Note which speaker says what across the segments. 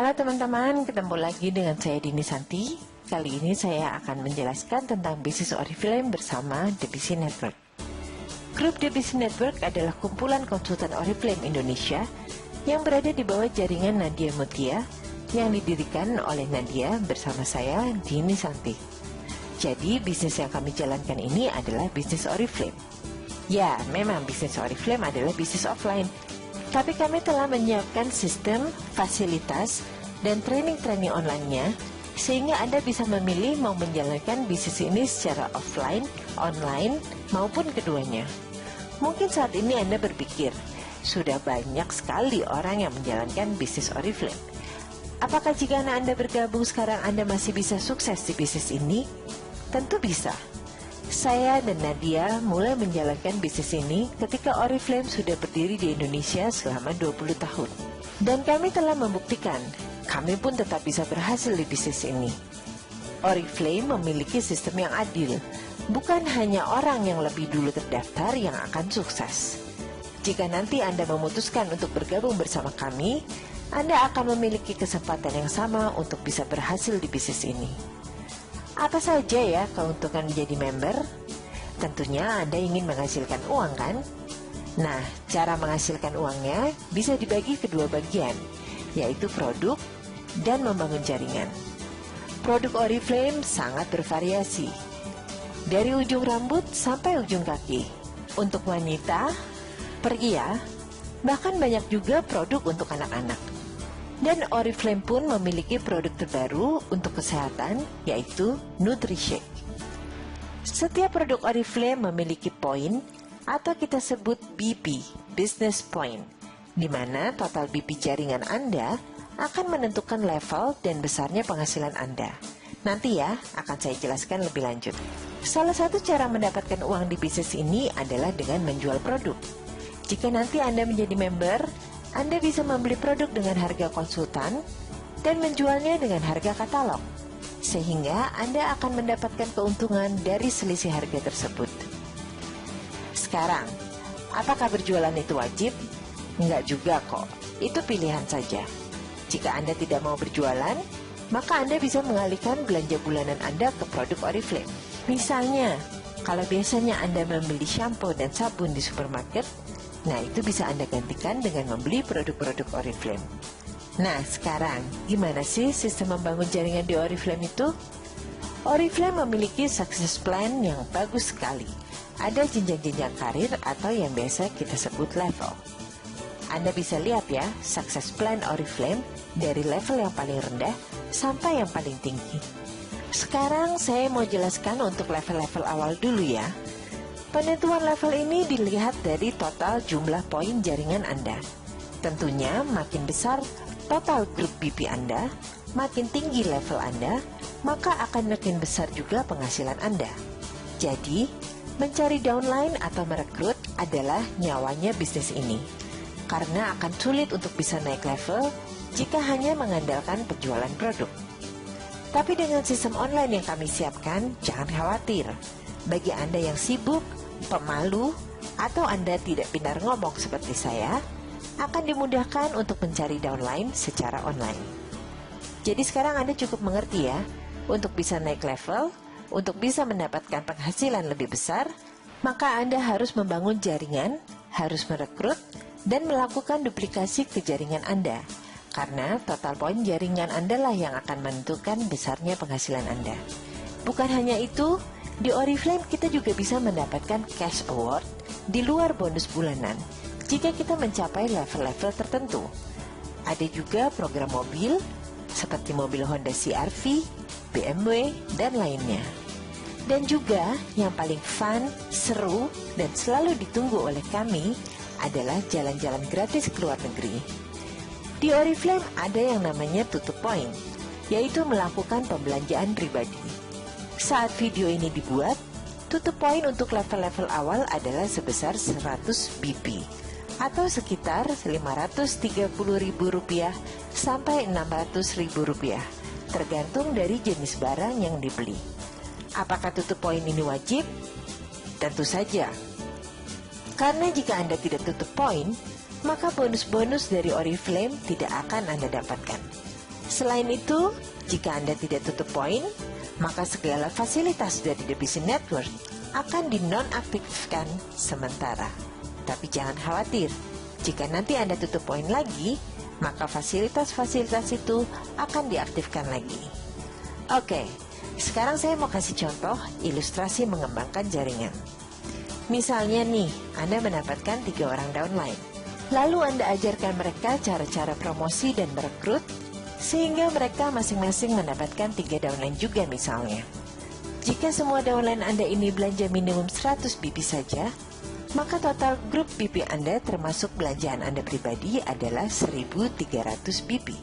Speaker 1: Halo teman-teman, ketemu lagi dengan saya Dini Santi. Kali ini saya akan menjelaskan tentang bisnis Oriflame bersama The Busy Network. Grup The Busy Network adalah kumpulan konsultan Oriflame Indonesia yang berada di bawah jaringan Nadia Mutia yang didirikan oleh Nadia bersama saya, Dini Santi. Jadi bisnis yang kami jalankan ini adalah bisnis Oriflame. Ya, memang bisnis Oriflame adalah bisnis offline. Tapi kami telah menyiapkan sistem, fasilitas, dan training-training online-nya sehingga Anda bisa memilih mau menjalankan bisnis ini secara offline, online, maupun keduanya. Mungkin saat ini Anda berpikir, sudah banyak sekali orang yang menjalankan bisnis Oriflame. Apakah jika Anda bergabung sekarang Anda masih bisa sukses di bisnis ini? Tentu bisa. Saya dan Nadia mulai menjalankan bisnis ini ketika Oriflame sudah berdiri di Indonesia selama 20 tahun. Dan kami telah membuktikan, kami pun tetap bisa berhasil di bisnis ini. Oriflame memiliki sistem yang adil, bukan hanya orang yang lebih dulu terdaftar yang akan sukses. Jika nanti Anda memutuskan untuk bergabung bersama kami, Anda akan memiliki kesempatan yang sama untuk bisa berhasil di bisnis ini. Apa saja ya keuntungan menjadi member? Tentunya Anda ingin menghasilkan uang kan? Nah, cara menghasilkan uangnya bisa dibagi kedua bagian, yaitu produk dan membangun jaringan. Produk Oriflame sangat bervariasi, dari ujung rambut sampai ujung kaki. Untuk wanita, pria, bahkan banyak juga produk untuk anak-anak. Dan Oriflame pun memiliki produk terbaru untuk kesehatan, yaitu NutriShake. Setiap produk Oriflame memiliki poin atau kita sebut BP, Business Point, di mana total BP jaringan Anda akan menentukan level dan besarnya penghasilan Anda. Nanti ya, akan saya jelaskan lebih lanjut. Salah satu cara mendapatkan uang di bisnis ini adalah dengan menjual produk. Jika nanti Anda menjadi member, Anda bisa membeli produk dengan harga konsultan dan menjualnya dengan harga katalog, sehingga Anda akan mendapatkan keuntungan dari selisih harga tersebut. Sekarang, apakah berjualan itu wajib? Enggak juga kok, itu pilihan saja. Jika Anda tidak mau berjualan, maka Anda bisa mengalihkan belanja bulanan Anda ke produk Oriflame. Misalnya, kalau biasanya Anda membeli shampoo dan sabun di supermarket, nah itu bisa Anda gantikan dengan membeli produk-produk Oriflame. Nah sekarang, gimana sih sistem membangun jaringan di Oriflame itu? Oriflame memiliki success plan yang bagus sekali. Ada jenjang-jenjang karir atau yang biasa kita sebut level. Anda bisa lihat ya, success plan Oriflame dari level yang paling rendah sampai yang paling tinggi. Sekarang saya mau jelaskan untuk level-level awal dulu ya. Penentuan level ini dilihat dari total jumlah poin jaringan Anda. Tentunya makin besar total grup BP Anda, makin tinggi level Anda, maka akan makin besar juga penghasilan Anda. Jadi, mencari downline atau merekrut adalah nyawanya bisnis ini. Karena akan sulit untuk bisa naik level jika hanya mengandalkan penjualan produk. Tapi dengan sistem online yang kami siapkan, jangan khawatir. Bagi Anda yang sibuk, pemalu, atau Anda tidak pintar ngomong seperti saya, akan dimudahkan untuk mencari downline secara online. Jadi sekarang Anda cukup mengerti ya, untuk bisa naik level, untuk bisa mendapatkan penghasilan lebih besar, maka Anda harus membangun jaringan, harus merekrut, dan melakukan duplikasi ke jaringan Anda. Karena total poin jaringan Anda lah yang akan menentukan besarnya penghasilan Anda. Bukan hanya itu, di Oriflame kita juga bisa mendapatkan cash award di luar bonus bulanan jika kita mencapai level-level tertentu. Ada juga program mobil seperti mobil Honda CR-V, BMW, dan lainnya. Dan juga yang paling fun, seru, dan selalu ditunggu oleh kami adalah jalan-jalan gratis ke luar negeri. Di Oriflame ada yang namanya tutup point, yaitu melakukan pembelanjaan pribadi. Saat video ini dibuat, tutup poin untuk level-level awal adalah sebesar 100 BP atau sekitar Rp530.000 sampai Rp600.000, tergantung dari jenis barang yang dibeli. Apakah tutup poin ini wajib? Tentu saja. Karena jika Anda tidak tutup poin, maka bonus-bonus dari Oriflame tidak akan Anda dapatkan. Selain itu, jika Anda tidak tutup poin, maka segala fasilitas dari The Busy Network akan dinonaktifkan sementara. Tapi jangan khawatir, jika nanti Anda tutup poin lagi, maka fasilitas-fasilitas itu akan diaktifkan lagi. Oke, sekarang saya mau kasih contoh ilustrasi mengembangkan jaringan. Misalnya nih, Anda mendapatkan 3 orang downline. Lalu Anda ajarkan mereka cara-cara promosi dan merekrut, sehingga mereka masing-masing mendapatkan 3 downline juga misalnya. Jika semua downline Anda ini belanja minimum 100 BP saja, maka total grup BP Anda termasuk belanjaan Anda pribadi adalah 1.300 BP.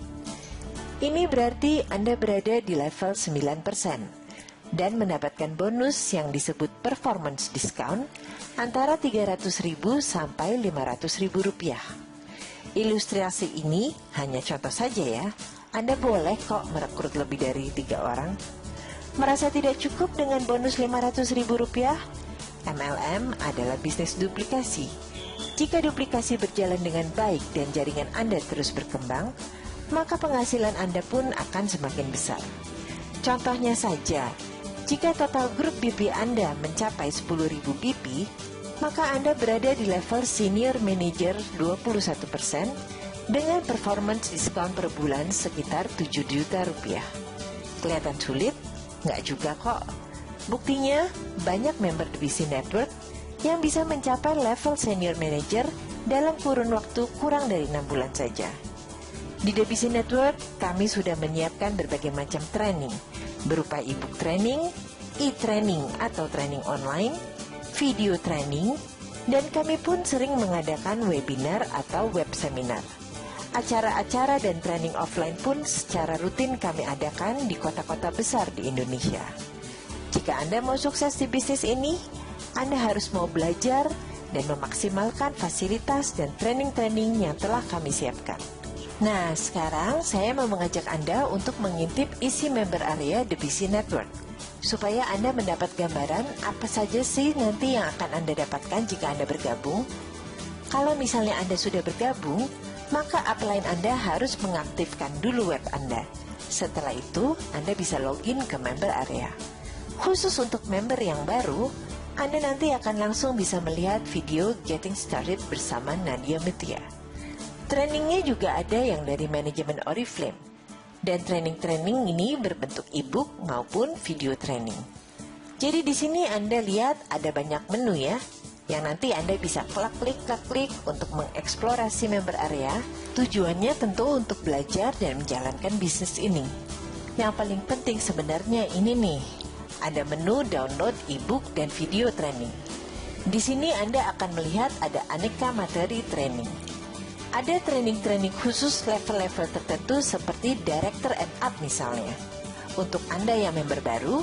Speaker 1: Ini berarti Anda berada di level 9% dan mendapatkan bonus yang disebut performance discount antara 300.000 sampai 500.000 rupiah. Ilustrasi ini hanya contoh saja ya. Anda boleh kok merekrut lebih dari 3 orang. Merasa tidak cukup dengan bonus 500.000 rupiah? MLM adalah bisnis duplikasi. Jika duplikasi berjalan dengan baik dan jaringan Anda terus berkembang, maka penghasilan Anda pun akan semakin besar. Contohnya saja, jika total grup BP Anda mencapai 10.000 BP, maka Anda berada di level Senior Manager 21% dengan performance diskon per bulan sekitar 7 juta rupiah. Kelihatan sulit? Nggak juga kok. Buktinya, banyak member The Busy Network yang bisa mencapai level Senior Manager dalam kurun waktu kurang dari 6 bulan saja. Di The Busy Network, kami sudah menyiapkan berbagai macam training, berupa e-book training, e-training atau training online, video training, dan kami pun sering mengadakan webinar atau web seminar. Acara-acara dan training offline pun secara rutin kami adakan di kota-kota besar di Indonesia. Jika Anda mau sukses di bisnis ini, Anda harus mau belajar dan memaksimalkan fasilitas dan training-training yang telah kami siapkan. Nah, sekarang saya mau mengajak Anda untuk mengintip isi member area The Busy Network, supaya Anda mendapat gambaran apa saja sih nanti yang akan Anda dapatkan jika Anda bergabung. Kalau misalnya Anda sudah bergabung, maka upline Anda harus mengaktifkan dulu web Anda. Setelah itu, Anda bisa login ke member area. Khusus untuk member yang baru, Anda nanti akan langsung bisa melihat video Getting Started bersama Nadia Mutia. Trainingnya juga ada yang dari manajemen Oriflame, dan training-training ini berbentuk e-book maupun video training. Jadi di sini Anda lihat ada banyak menu ya, yang nanti Anda bisa klik untuk mengeksplorasi member area. Tujuannya tentu untuk belajar dan menjalankan bisnis ini. Yang paling penting sebenarnya ini nih, ada menu download e-book dan video training. Di sini Anda akan melihat ada aneka materi training. Ada training-training khusus level-level tertentu seperti Director and Up misalnya. Untuk Anda yang member baru,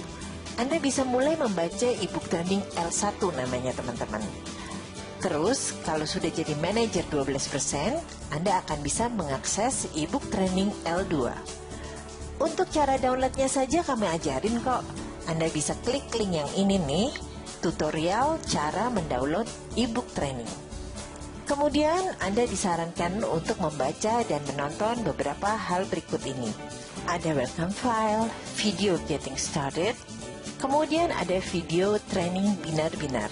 Speaker 1: Anda bisa mulai membaca e-book training L1 namanya teman-teman. Terus, kalau sudah jadi manajer 12%, Anda akan bisa mengakses e-book training L2. Untuk cara downloadnya saja kami ajarin kok. Anda bisa klik link yang ini nih, tutorial cara mendownload e-book training. Kemudian Anda disarankan untuk membaca dan menonton beberapa hal berikut ini. Ada welcome file, video getting started, kemudian ada video training binar-binar.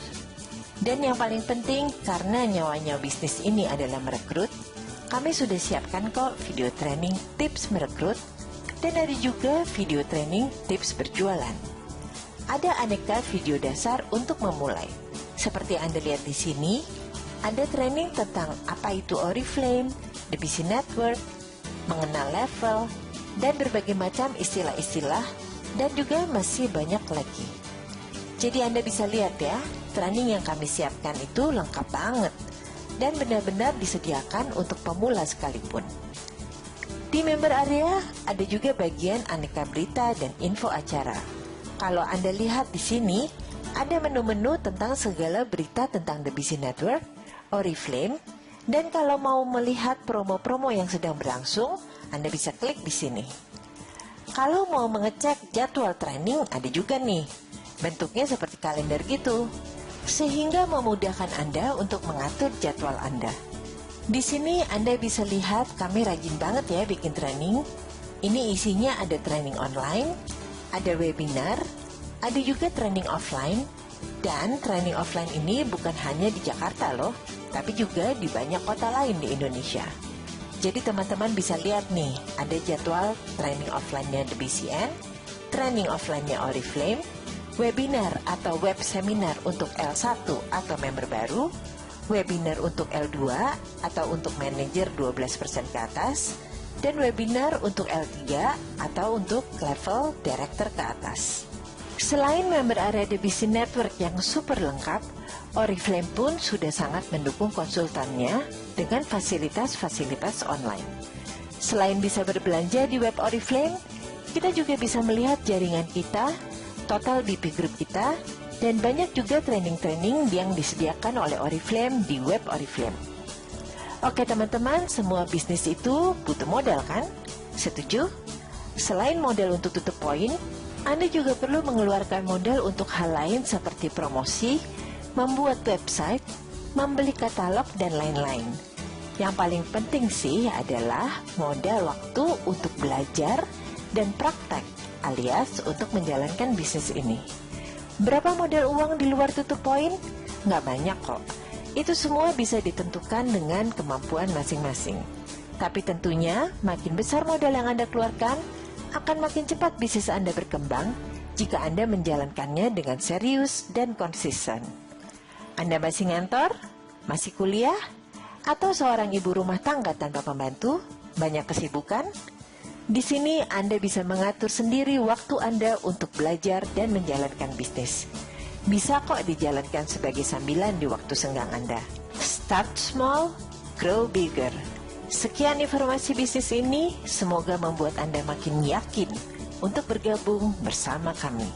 Speaker 1: Dan yang paling penting, karena nyawanya bisnis ini adalah merekrut, kami sudah siapkan kok video training tips merekrut, dan ada juga video training tips berjualan. Ada aneka video dasar untuk memulai. Seperti Anda lihat di sini, ada training tentang apa itu Oriflame, The Busy Network, mengenal level, dan berbagai macam istilah-istilah, dan juga masih banyak lagi. Jadi Anda bisa lihat ya, training yang kami siapkan itu lengkap banget, dan benar-benar disediakan untuk pemula sekalipun. Di member area ada juga bagian aneka berita dan info acara. Kalau Anda lihat di sini, ada menu-menu tentang segala berita tentang The Busy Network, Oriflame, dan kalau mau melihat promo-promo yang sedang berlangsung, Anda bisa klik di sini. Kalau mau mengecek jadwal training, ada juga nih. Bentuknya seperti kalender gitu, sehingga memudahkan Anda untuk mengatur jadwal Anda. Di sini Anda bisa lihat kami rajin banget ya bikin training. Ini isinya ada training online, ada webinar, ada juga training offline, dan training offline ini bukan hanya di Jakarta loh, tapi juga di banyak kota lain di Indonesia. Jadi teman-teman bisa lihat nih, ada jadwal training offline-nya The BCN, training offline-nya Oriflame, webinar atau web seminar untuk L1 atau member baru, webinar untuk L2 atau untuk manajer 12% ke atas, dan webinar untuk L3 atau untuk level director ke atas. Selain member area The BCN Network yang super lengkap, Oriflame pun sudah sangat mendukung konsultannya dengan fasilitas-fasilitas online. Selain bisa berbelanja di web Oriflame, kita juga bisa melihat jaringan kita, total BP Group kita, dan banyak juga training-training yang disediakan oleh Oriflame di web Oriflame. Oke teman-teman, semua bisnis itu butuh modal kan? Setuju? Selain modal untuk tutup poin, Anda juga perlu mengeluarkan modal untuk hal lain seperti promosi, membuat website, membeli katalog, dan lain-lain. Yang paling penting sih adalah modal waktu untuk belajar dan praktek, alias untuk menjalankan bisnis ini. Berapa modal uang di luar tutup poin? Nggak banyak kok. Itu semua bisa ditentukan dengan kemampuan masing-masing. Tapi tentunya, makin besar modal yang Anda keluarkan, akan makin cepat bisnis Anda berkembang jika Anda menjalankannya dengan serius dan konsisten. Anda masih ngantor, masih kuliah, atau seorang ibu rumah tangga tanpa pembantu, banyak kesibukan? Di sini Anda bisa mengatur sendiri waktu Anda untuk belajar dan menjalankan bisnis. Bisa kok dijalankan sebagai sambilan di waktu senggang Anda. Start small, grow bigger. Sekian informasi bisnis ini, semoga membuat Anda makin yakin untuk bergabung bersama kami.